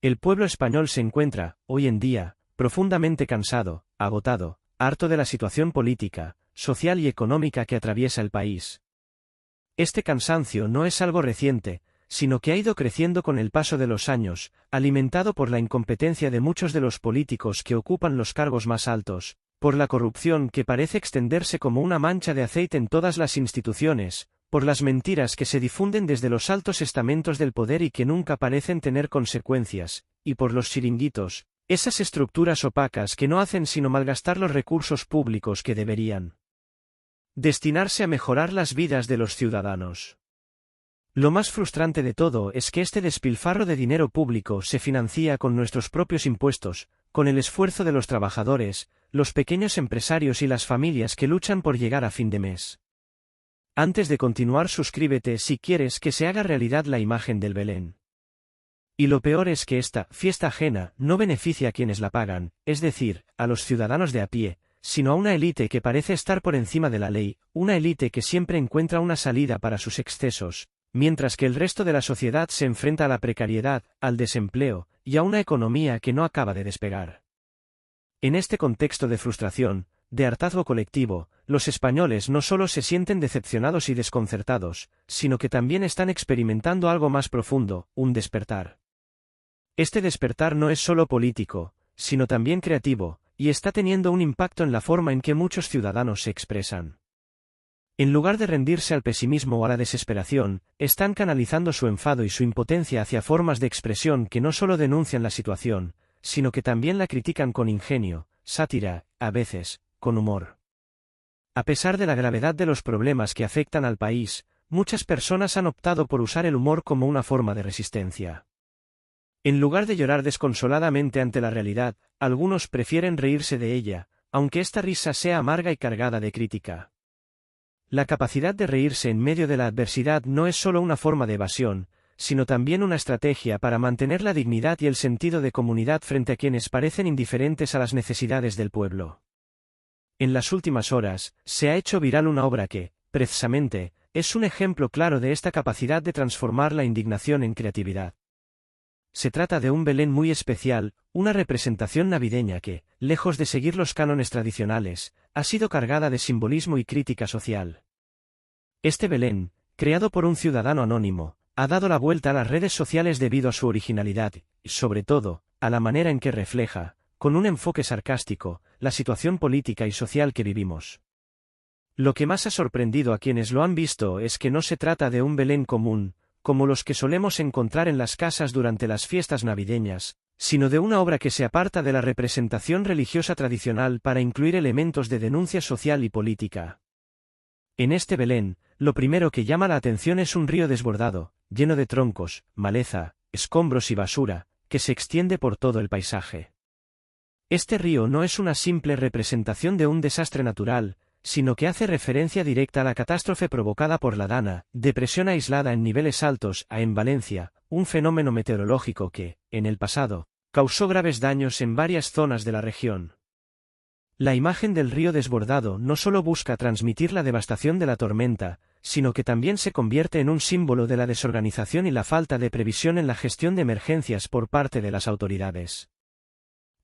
El pueblo español se encuentra, hoy en día, profundamente cansado, agotado, harto de la situación política, social y económica que atraviesa el país. Este cansancio no es algo reciente, sino que ha ido creciendo con el paso de los años, alimentado por la incompetencia de muchos de los políticos que ocupan los cargos más altos, por la corrupción que parece extenderse como una mancha de aceite en todas las instituciones, por las mentiras que se difunden desde los altos estamentos del poder y que nunca parecen tener consecuencias, y por los chiringuitos, esas estructuras opacas que no hacen sino malgastar los recursos públicos que deberían destinarse a mejorar las vidas de los ciudadanos. Lo más frustrante de todo es que este despilfarro de dinero público se financia con nuestros propios impuestos, con el esfuerzo de los trabajadores, los pequeños empresarios y las familias que luchan por llegar a fin de mes. Antes de continuar, suscríbete si quieres que se haga realidad la imagen del Belén. Y lo peor es que esta fiesta ajena no beneficia a quienes la pagan, es decir, a los ciudadanos de a pie, sino a una élite que parece estar por encima de la ley, una élite que siempre encuentra una salida para sus excesos, mientras que el resto de la sociedad se enfrenta a la precariedad, al desempleo, y a una economía que no acaba de despegar. En este contexto de frustración, de hartazgo colectivo, los españoles no solo se sienten decepcionados y desconcertados, sino que también están experimentando algo más profundo, un despertar. Este despertar no es solo político, sino también creativo, y está teniendo un impacto en la forma en que muchos ciudadanos se expresan. En lugar de rendirse al pesimismo o a la desesperación, están canalizando su enfado y su impotencia hacia formas de expresión que no solo denuncian la situación, sino que también la critican con ingenio, sátira, a veces, con humor. A pesar de la gravedad de los problemas que afectan al país, muchas personas han optado por usar el humor como una forma de resistencia. En lugar de llorar desconsoladamente ante la realidad, algunos prefieren reírse de ella, aunque esta risa sea amarga y cargada de crítica. La capacidad de reírse en medio de la adversidad no es solo una forma de evasión, sino también una estrategia para mantener la dignidad y el sentido de comunidad frente a quienes parecen indiferentes a las necesidades del pueblo. En las últimas horas, se ha hecho viral una obra que, precisamente, es un ejemplo claro de esta capacidad de transformar la indignación en creatividad. Se trata de un Belén muy especial, una representación navideña que, lejos de seguir los cánones tradicionales, ha sido cargada de simbolismo y crítica social. Este Belén, creado por un ciudadano anónimo, ha dado la vuelta a las redes sociales debido a su originalidad, y sobre todo, a la manera en que refleja, con un enfoque sarcástico, la situación política y social que vivimos. Lo que más ha sorprendido a quienes lo han visto es que no se trata de un Belén común, como los que solemos encontrar en las casas durante las fiestas navideñas, sino de una obra que se aparta de la representación religiosa tradicional para incluir elementos de denuncia social y política. En este Belén, lo primero que llama la atención es un río desbordado, lleno de troncos, maleza, escombros y basura, que se extiende por todo el paisaje. Este río no es una simple representación de un desastre natural, sino que hace referencia directa a la catástrofe provocada por la Dana, depresión aislada en niveles altos, en Valencia, un fenómeno meteorológico que, en el pasado, causó graves daños en varias zonas de la región. La imagen del río desbordado no solo busca transmitir la devastación de la tormenta, sino que también se convierte en un símbolo de la desorganización y la falta de previsión en la gestión de emergencias por parte de las autoridades.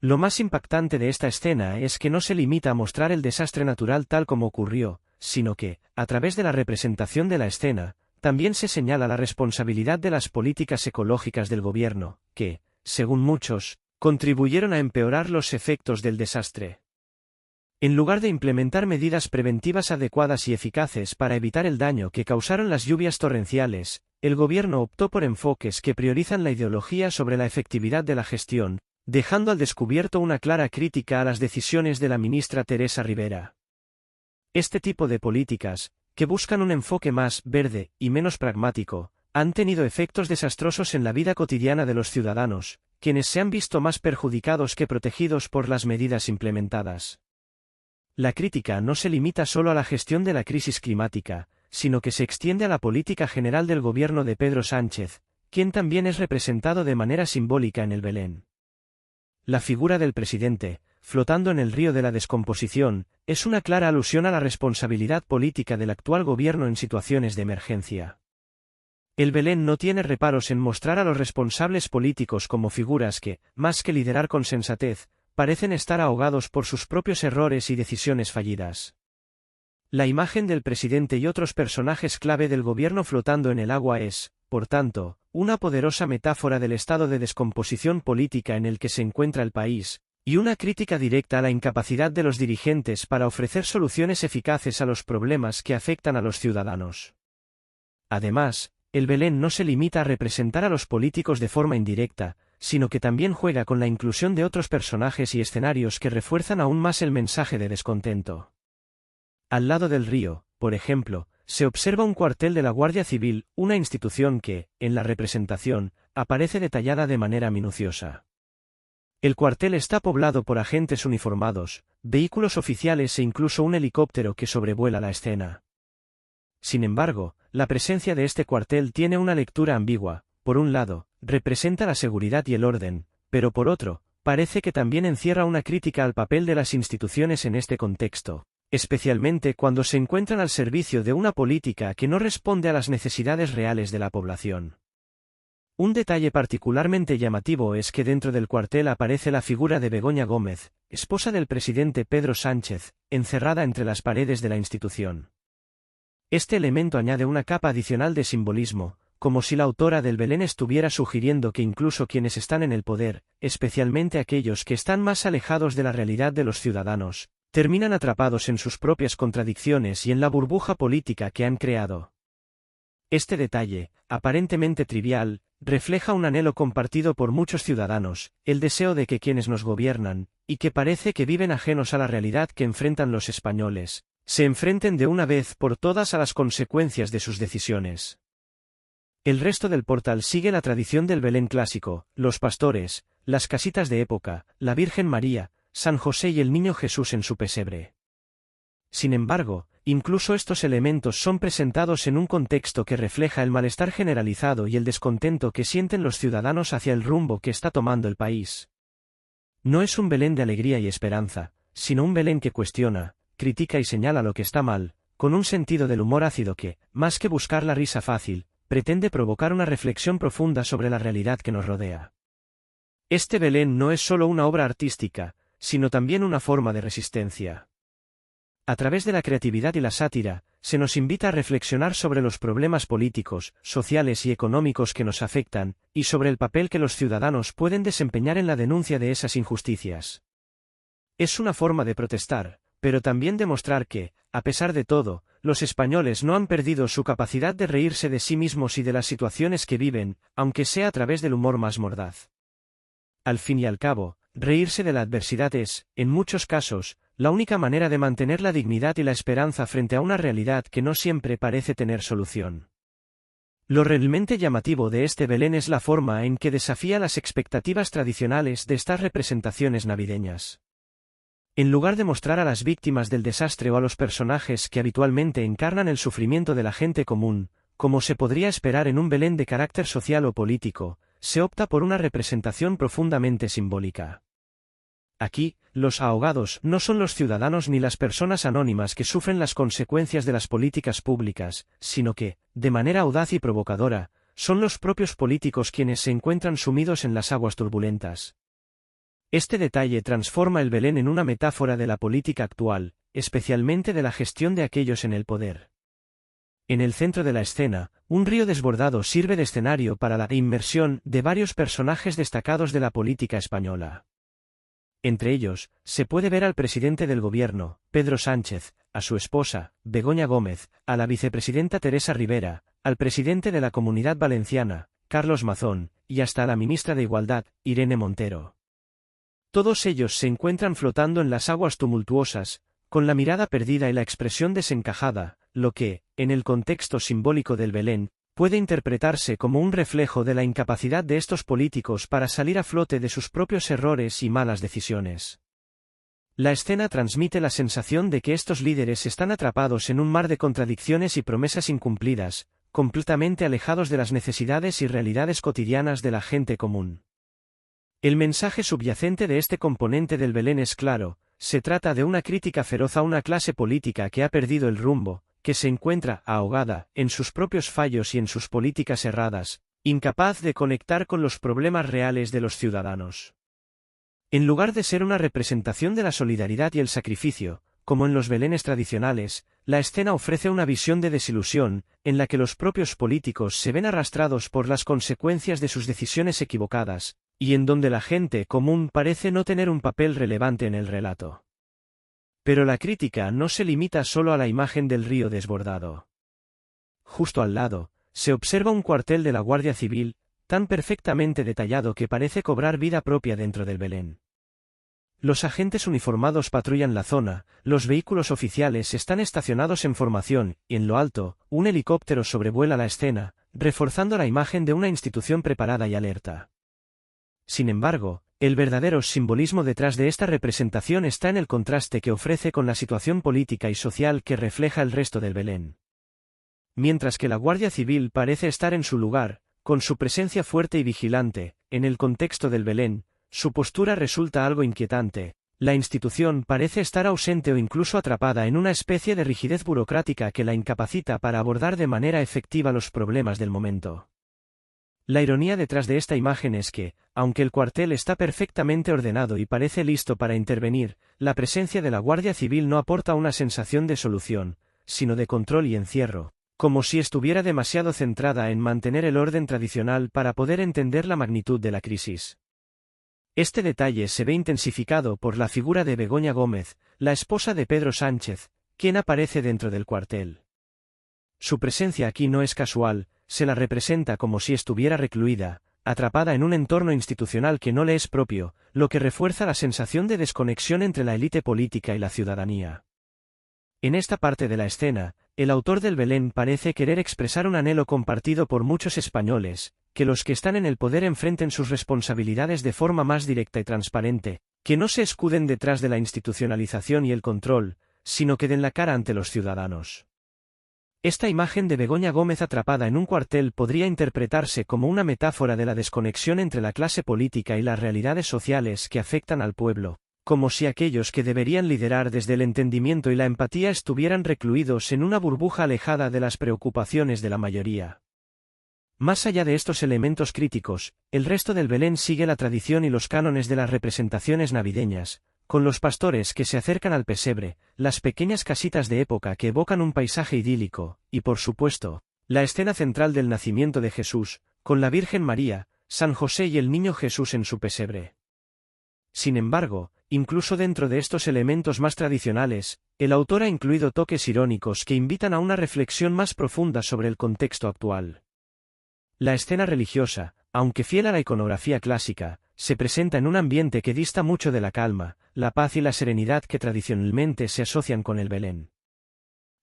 Lo más impactante de esta escena es que no se limita a mostrar el desastre natural tal como ocurrió, sino que, a través de la representación de la escena, también se señala la responsabilidad de las políticas ecológicas del gobierno, que, según muchos, contribuyeron a empeorar los efectos del desastre. En lugar de implementar medidas preventivas adecuadas y eficaces para evitar el daño que causaron las lluvias torrenciales, el gobierno optó por enfoques que priorizan la ideología sobre la efectividad de la gestión, dejando al descubierto una clara crítica a las decisiones de la ministra Teresa Rivera. Este tipo de políticas, que buscan un enfoque más verde y menos pragmático, han tenido efectos desastrosos en la vida cotidiana de los ciudadanos, quienes se han visto más perjudicados que protegidos por las medidas implementadas. La crítica no se limita solo a la gestión de la crisis climática, sino que se extiende a la política general del gobierno de Pedro Sánchez, quien también es representado de manera simbólica en el Belén. La figura del presidente, flotando en el río de la descomposición, es una clara alusión a la responsabilidad política del actual gobierno en situaciones de emergencia. El Belén no tiene reparos en mostrar a los responsables políticos como figuras que, más que liderar con sensatez, parecen estar ahogados por sus propios errores y decisiones fallidas. La imagen del presidente y otros personajes clave del gobierno flotando en el agua es, por tanto, una poderosa metáfora del estado de descomposición política en el que se encuentra el país, y una crítica directa a la incapacidad de los dirigentes para ofrecer soluciones eficaces a los problemas que afectan a los ciudadanos. Además, el Belén no se limita a representar a los políticos de forma indirecta, sino que también juega con la inclusión de otros personajes y escenarios que refuerzan aún más el mensaje de descontento. Al lado del río, por ejemplo, se observa un cuartel de la Guardia Civil, una institución que, en la representación, aparece detallada de manera minuciosa. El cuartel está poblado por agentes uniformados, vehículos oficiales e incluso un helicóptero que sobrevuela la escena. Sin embargo, la presencia de este cuartel tiene una lectura ambigua. Por un lado, representa la seguridad y el orden, pero por otro, parece que también encierra una crítica al papel de las instituciones en este contexto, especialmente cuando se encuentran al servicio de una política que no responde a las necesidades reales de la población. Un detalle particularmente llamativo es que dentro del cuartel aparece la figura de Begoña Gómez, esposa del presidente Pedro Sánchez, encerrada entre las paredes de la institución. Este elemento añade una capa adicional de simbolismo, como si la autora del Belén estuviera sugiriendo que incluso quienes están en el poder, especialmente aquellos que están más alejados de la realidad de los ciudadanos, terminan atrapados en sus propias contradicciones y en la burbuja política que han creado. Este detalle, aparentemente trivial, refleja un anhelo compartido por muchos ciudadanos, el deseo de que quienes nos gobiernan, y que parece que viven ajenos a la realidad que enfrentan los españoles, se enfrenten de una vez por todas a las consecuencias de sus decisiones. El resto del portal sigue la tradición del Belén clásico, los pastores, las casitas de época, la Virgen María, San José y el Niño Jesús en su pesebre. Sin embargo, incluso estos elementos son presentados en un contexto que refleja el malestar generalizado y el descontento que sienten los ciudadanos hacia el rumbo que está tomando el país. No es un Belén de alegría y esperanza, sino un Belén que cuestiona, critica y señala lo que está mal, con un sentido del humor ácido que, más que buscar la risa fácil, pretende provocar una reflexión profunda sobre la realidad que nos rodea. Este Belén no es solo una obra artística, sino también una forma de resistencia. A través de la creatividad y la sátira, se nos invita a reflexionar sobre los problemas políticos, sociales y económicos que nos afectan, y sobre el papel que los ciudadanos pueden desempeñar en la denuncia de esas injusticias. Es una forma de protestar, pero también demostrar que, a pesar de todo, los españoles no han perdido su capacidad de reírse de sí mismos y de las situaciones que viven, aunque sea a través del humor más mordaz. Al fin y al cabo, reírse de la adversidad es, en muchos casos, la única manera de mantener la dignidad y la esperanza frente a una realidad que no siempre parece tener solución. Lo realmente llamativo de este Belén es la forma en que desafía las expectativas tradicionales de estas representaciones navideñas. En lugar de mostrar a las víctimas del desastre o a los personajes que habitualmente encarnan el sufrimiento de la gente común, como se podría esperar en un Belén de carácter social o político, se opta por una representación profundamente simbólica. Aquí, los ahogados no son los ciudadanos ni las personas anónimas que sufren las consecuencias de las políticas públicas, sino que, de manera audaz y provocadora, son los propios políticos quienes se encuentran sumidos en las aguas turbulentas. Este detalle transforma el Belén en una metáfora de la política actual, especialmente de la gestión de aquellos en el poder. En el centro de la escena, un río desbordado sirve de escenario para la inmersión de varios personajes destacados de la política española. Entre ellos, se puede ver al presidente del gobierno, Pedro Sánchez, a su esposa, Begoña Gómez, a la vicepresidenta Teresa Rivera, al presidente de la Comunidad Valenciana, Carlos Mazón, y hasta a la ministra de Igualdad, Irene Montero. Todos ellos se encuentran flotando en las aguas tumultuosas, con la mirada perdida y la expresión desencajada, lo que, en el contexto simbólico del Belén, puede interpretarse como un reflejo de la incapacidad de estos políticos para salir a flote de sus propios errores y malas decisiones. La escena transmite la sensación de que estos líderes están atrapados en un mar de contradicciones y promesas incumplidas, completamente alejados de las necesidades y realidades cotidianas de la gente común. El mensaje subyacente de este componente del Belén es claro: se trata de una crítica feroz a una clase política que ha perdido el rumbo, que se encuentra ahogada en sus propios fallos y en sus políticas erradas, incapaz de conectar con los problemas reales de los ciudadanos. En lugar de ser una representación de la solidaridad y el sacrificio, como en los belenes tradicionales, la escena ofrece una visión de desilusión, en la que los propios políticos se ven arrastrados por las consecuencias de sus decisiones equivocadas, y en donde la gente común parece no tener un papel relevante en el relato. Pero la crítica no se limita solo a la imagen del río desbordado. Justo al lado, se observa un cuartel de la Guardia Civil, tan perfectamente detallado que parece cobrar vida propia dentro del Belén. Los agentes uniformados patrullan la zona, los vehículos oficiales están estacionados en formación, y en lo alto, un helicóptero sobrevuela la escena, reforzando la imagen de una institución preparada y alerta. Sin embargo, el verdadero simbolismo detrás de esta representación está en el contraste que ofrece con la situación política y social que refleja el resto del Belén. Mientras que la Guardia Civil parece estar en su lugar, con su presencia fuerte y vigilante, en el contexto del Belén, su postura resulta algo inquietante. La institución parece estar ausente o incluso atrapada en una especie de rigidez burocrática que la incapacita para abordar de manera efectiva los problemas del momento. La ironía detrás de esta imagen es que, aunque el cuartel está perfectamente ordenado y parece listo para intervenir, la presencia de la Guardia Civil no aporta una sensación de solución, sino de control y encierro, como si estuviera demasiado centrada en mantener el orden tradicional para poder entender la magnitud de la crisis. Este detalle se ve intensificado por la figura de Begoña Gómez, la esposa de Pedro Sánchez, quien aparece dentro del cuartel. Su presencia aquí no es casual, se la representa como si estuviera recluida, atrapada en un entorno institucional que no le es propio, lo que refuerza la sensación de desconexión entre la élite política y la ciudadanía. En esta parte de la escena, el autor del Belén parece querer expresar un anhelo compartido por muchos españoles, que los que están en el poder enfrenten sus responsabilidades de forma más directa y transparente, que no se escuden detrás de la institucionalización y el control, sino que den la cara ante los ciudadanos. Esta imagen de Begoña Gómez atrapada en un cuartel podría interpretarse como una metáfora de la desconexión entre la clase política y las realidades sociales que afectan al pueblo, como si aquellos que deberían liderar desde el entendimiento y la empatía estuvieran recluidos en una burbuja alejada de las preocupaciones de la mayoría. Más allá de estos elementos críticos, el resto del Belén sigue la tradición y los cánones de las representaciones navideñas, con los pastores que se acercan al pesebre, las pequeñas casitas de época que evocan un paisaje idílico, y por supuesto, la escena central del nacimiento de Jesús, con la Virgen María, San José y el niño Jesús en su pesebre. Sin embargo, incluso dentro de estos elementos más tradicionales, el autor ha incluido toques irónicos que invitan a una reflexión más profunda sobre el contexto actual. La escena religiosa, aunque fiel a la iconografía clásica, se presenta en un ambiente que dista mucho de la calma, la paz y la serenidad que tradicionalmente se asocian con el Belén.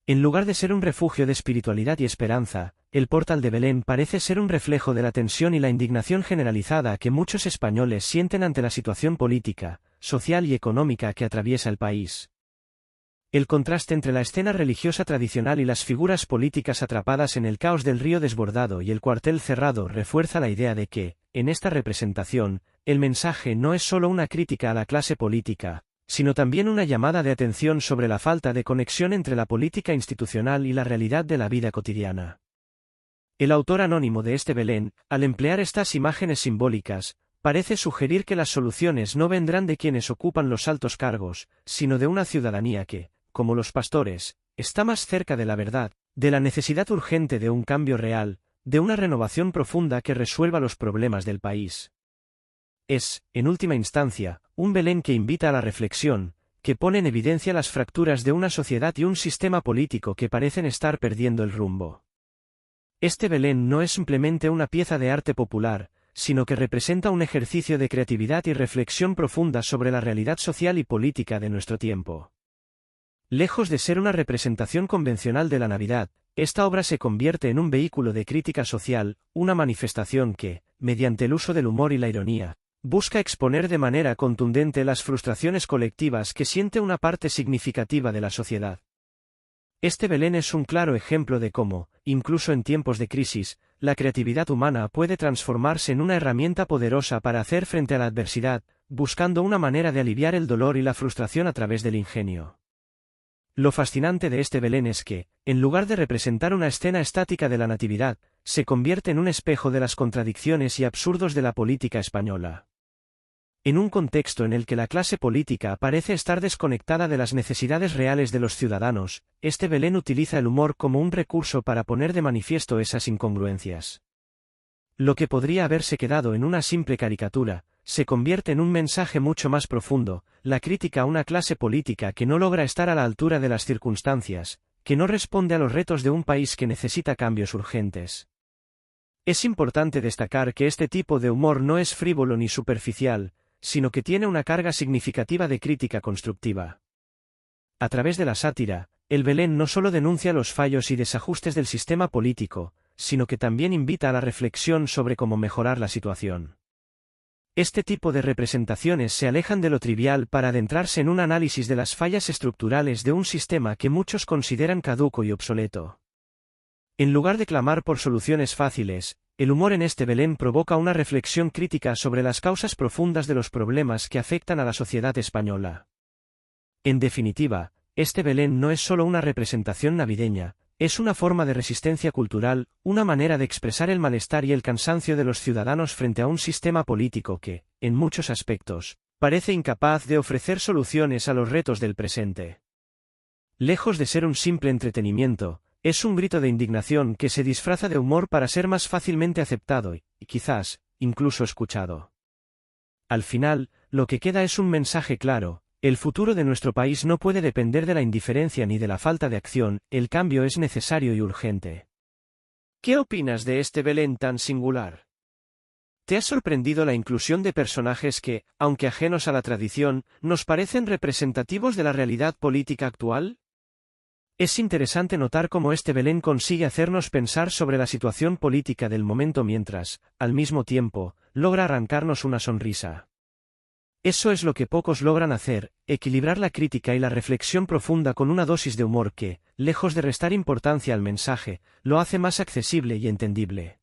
En lugar de ser un refugio de espiritualidad y esperanza, el portal de Belén parece ser un reflejo de la tensión y la indignación generalizada que muchos españoles sienten ante la situación política, social y económica que atraviesa el país. El contraste entre la escena religiosa tradicional y las figuras políticas atrapadas en el caos del río desbordado y el cuartel cerrado refuerza la idea de que, en esta representación, el mensaje no es solo una crítica a la clase política, sino también una llamada de atención sobre la falta de conexión entre la política institucional y la realidad de la vida cotidiana. El autor anónimo de este Belén, al emplear estas imágenes simbólicas, parece sugerir que las soluciones no vendrán de quienes ocupan los altos cargos, sino de una ciudadanía que, como los pastores, está más cerca de la verdad, de la necesidad urgente de un cambio real, de una renovación profunda que resuelva los problemas del país. Es, en última instancia, un Belén que invita a la reflexión, que pone en evidencia las fracturas de una sociedad y un sistema político que parecen estar perdiendo el rumbo. Este Belén no es simplemente una pieza de arte popular, sino que representa un ejercicio de creatividad y reflexión profunda sobre la realidad social y política de nuestro tiempo. Lejos de ser una representación convencional de la Navidad, esta obra se convierte en un vehículo de crítica social, una manifestación que, mediante el uso del humor y la ironía, busca exponer de manera contundente las frustraciones colectivas que siente una parte significativa de la sociedad. Este Belén es un claro ejemplo de cómo, incluso en tiempos de crisis, la creatividad humana puede transformarse en una herramienta poderosa para hacer frente a la adversidad, buscando una manera de aliviar el dolor y la frustración a través del ingenio. Lo fascinante de este Belén es que, en lugar de representar una escena estática de la Natividad, se convierte en un espejo de las contradicciones y absurdos de la política española. En un contexto en el que la clase política parece estar desconectada de las necesidades reales de los ciudadanos, este Belén utiliza el humor como un recurso para poner de manifiesto esas incongruencias. Lo que podría haberse quedado en una simple caricatura, se convierte en un mensaje mucho más profundo, la crítica a una clase política que no logra estar a la altura de las circunstancias, que no responde a los retos de un país que necesita cambios urgentes. Es importante destacar que este tipo de humor no es frívolo ni superficial, sino que tiene una carga significativa de crítica constructiva. A través de la sátira, el Belén no solo denuncia los fallos y desajustes del sistema político, sino que también invita a la reflexión sobre cómo mejorar la situación. Este tipo de representaciones se alejan de lo trivial para adentrarse en un análisis de las fallas estructurales de un sistema que muchos consideran caduco y obsoleto. En lugar de clamar por soluciones fáciles, el humor en este Belén provoca una reflexión crítica sobre las causas profundas de los problemas que afectan a la sociedad española. En definitiva, este Belén no es solo una representación navideña, es una forma de resistencia cultural, una manera de expresar el malestar y el cansancio de los ciudadanos frente a un sistema político que, en muchos aspectos, parece incapaz de ofrecer soluciones a los retos del presente. Lejos de ser un simple entretenimiento, es un grito de indignación que se disfraza de humor para ser más fácilmente aceptado y, quizás, incluso escuchado. Al final, lo que queda es un mensaje claro: el futuro de nuestro país no puede depender de la indiferencia ni de la falta de acción, el cambio es necesario y urgente. ¿Qué opinas de este Belén tan singular? ¿Te ha sorprendido la inclusión de personajes que, aunque ajenos a la tradición, nos parecen representativos de la realidad política actual? Es interesante notar cómo este Belén consigue hacernos pensar sobre la situación política del momento mientras, al mismo tiempo, logra arrancarnos una sonrisa. Eso es lo que pocos logran hacer, equilibrar la crítica y la reflexión profunda con una dosis de humor que, lejos de restar importancia al mensaje, lo hace más accesible y entendible.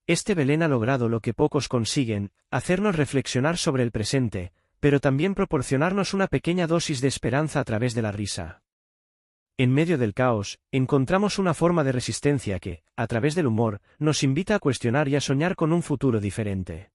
Este Belén ha logrado lo que pocos consiguen, hacernos reflexionar sobre el presente, pero también proporcionarnos una pequeña dosis de esperanza a través de la risa. En medio del caos, encontramos una forma de resistencia que, a través del humor, nos invita a cuestionar y a soñar con un futuro diferente.